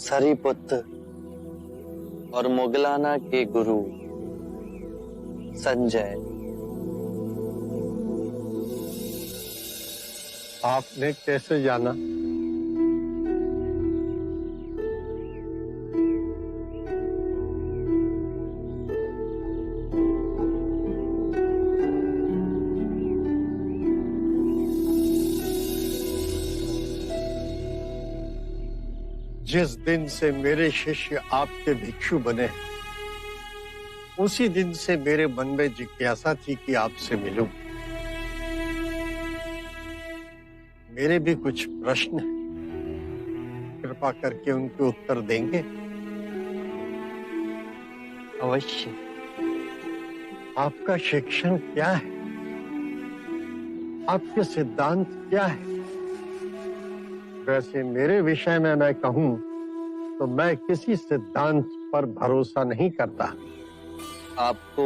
सरीपुत्र और मुगलाना के गुरु संजय। आपने कैसे जाना? जिस दिन से मेरे शिष्य आपके भिक्षु बने, उसी दिन से मेरे मन में जिज्ञासा थी कि आपसे मिलूं। मेरे भी कुछ प्रश्न हैं, कृपा करके उनके उत्तर देंगे? अवश्य। आपका शिक्षण क्या है? आपके सिद्धांत क्या है? वैसे मेरे विषय में मैं कहूं तो मैं किसी सिद्धांत पर भरोसा नहीं करता। आपको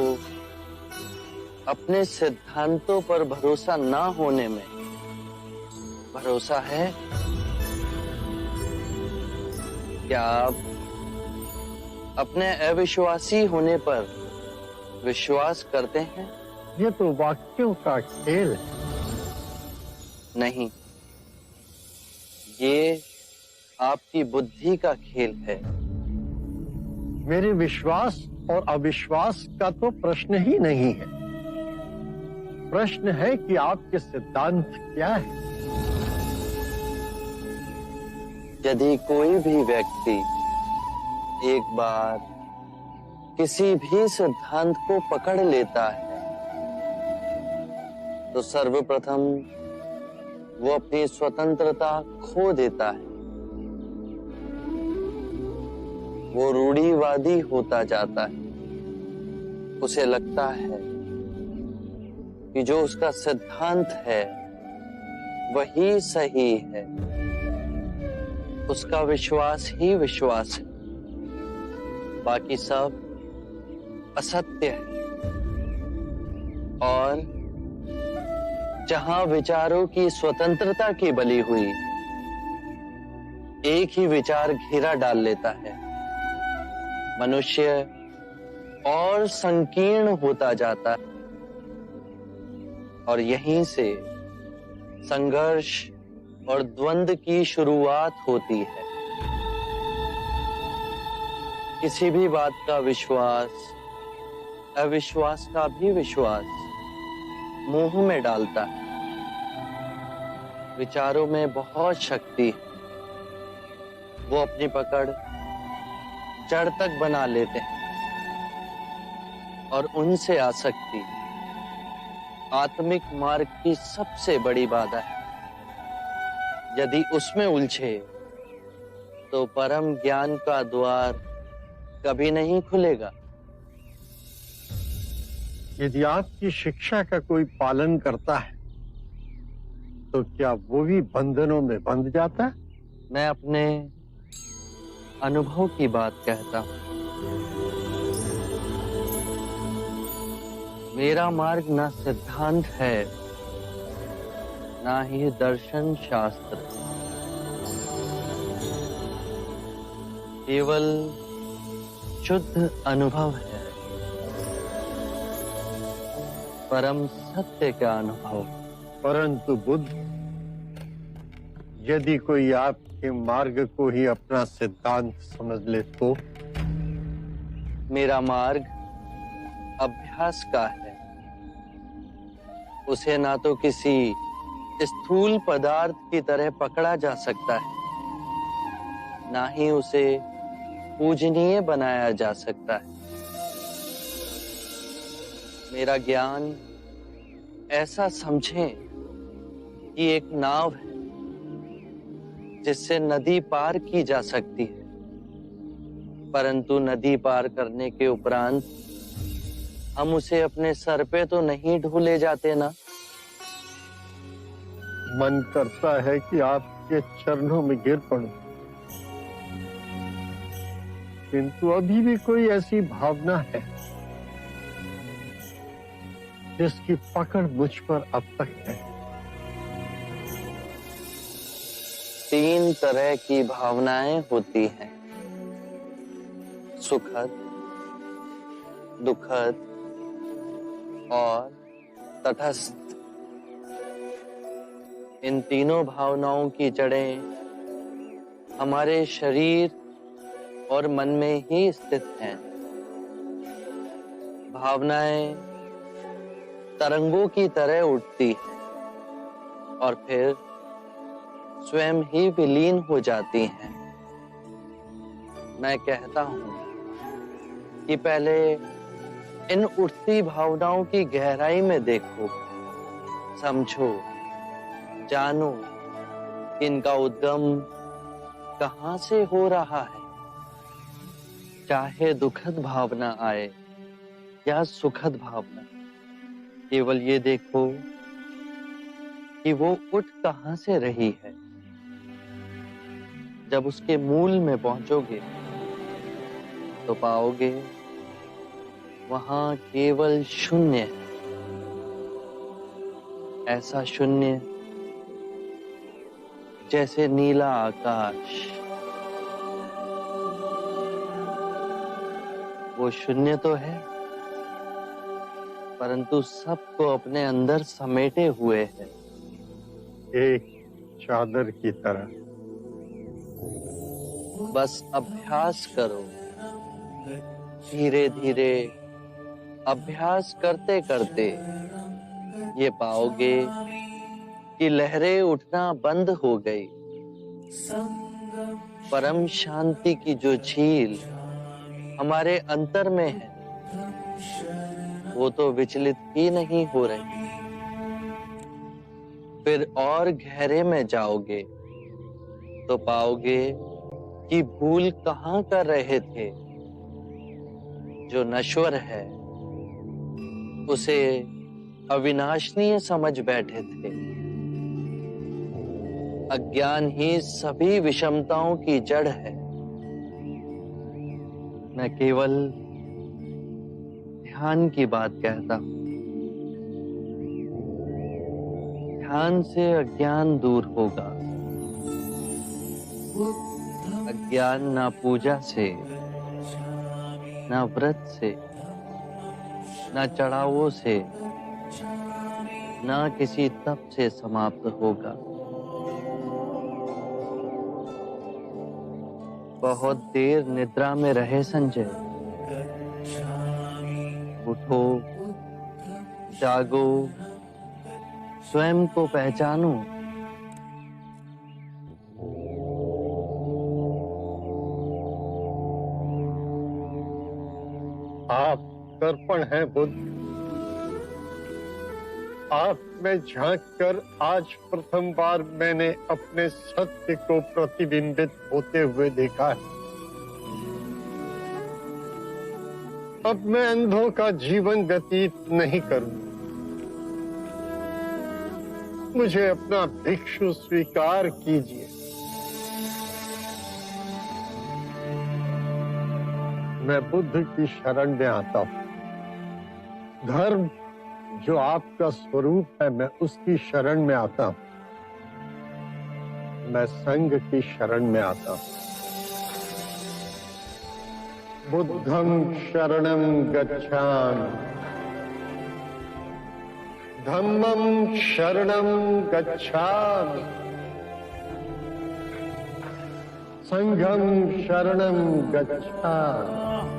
अपने सिद्धांतों पर भरोसा ना होने में भरोसा है? क्या आप अपने अविश्वासी होने पर विश्वास करते हैं? ये तो वाक्यों का खेल है। नहीं, ये आपकी बुद्धि का खेल है। मेरे विश्वास और अविश्वास का तो प्रश्न ही नहीं है। प्रश्न है कि आपके सिद्धांत क्या है? यदि कोई भी व्यक्ति एक बार किसी भी सिद्धांत को पकड़ लेता है तो सर्वप्रथम वो अपनी स्वतंत्रता खो देता है। वो रूढ़िवादी होता जाता है। उसे लगता है कि जो उसका सिद्धांत है वही सही है। उसका विश्वास ही विश्वास है, बाकी सब असत्य है। और जहां विचारों की स्वतंत्रता की बलि हुई, एक ही विचार घेरा डाल लेता है। मनुष्य और संकीर्ण होता जाता है और यहीं से संघर्ष और द्वंद्व की शुरुआत होती है। किसी भी बात का विश्वास अविश्वास का भी विश्वास मोह में डालता है। विचारों में बहुत शक्ति है। वो अपनी पकड़ जड़ तक बना लेते हैं और उनसे आसक्ति आत्मिक मार्ग की सबसे बड़ी बाधा है। यदि उसमें उलझे तो परम ज्ञान का द्वार कभी नहीं खुलेगा। यदि आपकी शिक्षा का कोई पालन करता है तो क्या वो भी बंधनों में बंध जाता है? मैं अपने अनुभव की बात कहता हूं। मेरा मार्ग ना सिद्धांत है, ना ही दर्शन शास्त्र, केवल शुद्ध अनुभव है। परम सत्य का अनुभव। परंतु बुद्ध, यदि कोई आपके मार्ग को ही अपना सिद्धांत समझ ले तो? मेरा मार्ग अभ्यास का है। उसे ना तो किसी स्थूल पदार्थ की तरह पकड़ा जा सकता है, ना ही उसे पूजनीय बनाया जा सकता है। मेरा ज्ञान ऐसा समझें कि एक नाव है जिससे नदी पार की जा सकती है, परंतु नदी पार करने के उपरांत हम उसे अपने सर पे तो नहीं ढो जाते ना। मन करता है कि आपके चरणों में गिर पड़ूं, किंतु अभी भी कोई ऐसी भावना है जिसकी पकड़ मुझ पर अब तक है। 3 तरह की भावनाएं होती हैं। सुखद, दुखद और तटस्थ, इन तीनों भावनाओं की जड़ें हमारे शरीर और मन में ही स्थित हैं। भावनाएं तरंगों की तरह उठती हैं और फिर स्वयं ही विलीन हो जाती हैं। मैं कहता हूं कि पहले इन उठती भावनाओं की गहराई में देखो, समझो, जानो कि इनका उद्गम कहां से हो रहा है। चाहे दुखद भावना आए या सुखद भावना, केवल ये देखो कि वो उठ कहां से रही है। जब उसके मूल में पहुंचोगे तो पाओगे वहां केवल शून्य है। ऐसा शून्य जैसे नीला आकाश। वो शून्य तो है, परंतु सबको अपने अंदर समेटे हुए है, एक चादर की तरह। बस अभ्यास करो, धीरे धीरे अभ्यास करते करते ये पाओगे कि लहरें उठना बंद हो गई। परम शांति की जो झील हमारे अंतर में है, वो तो विचलित ही नहीं हो रही। फिर और गहरे में जाओगे तो पाओगे कि भूल कहां कर रहे थे। जो नश्वर है उसे अविनाशनीय समझ बैठे थे। अज्ञान ही सभी विषमताओं की जड़ है। मैं केवल ध्यान की बात कहता हूं। ध्यान से अज्ञान दूर होगा। अज्ञान ना पूजा से, ना व्रत से, ना चढ़ावों से, ना किसी तप से समाप्त होगा। बहुत देर निद्रा में रहे संजय। उठो, जागो, स्वयं को पहचानो। आप दर्पण हैं बुद्ध। आप में झांक कर आज प्रथम बार मैंने अपने सत्य को प्रतिबिंबित होते हुए देखा है। अब मैं अंधों का जीवन व्यतीत नहीं करूं। मुझे अपना भिक्षु स्वीकार कीजिए। मैं बुद्ध की शरण में आता हूं। धर्म जो आपका स्वरूप है, मैं उसकी शरण में आता हूं। मैं संघ की शरण में आता हूं। बुद्धं शरणं गच्छामि, धम्मं शरणं गच्छामि, संघं शरणं गच्छामि।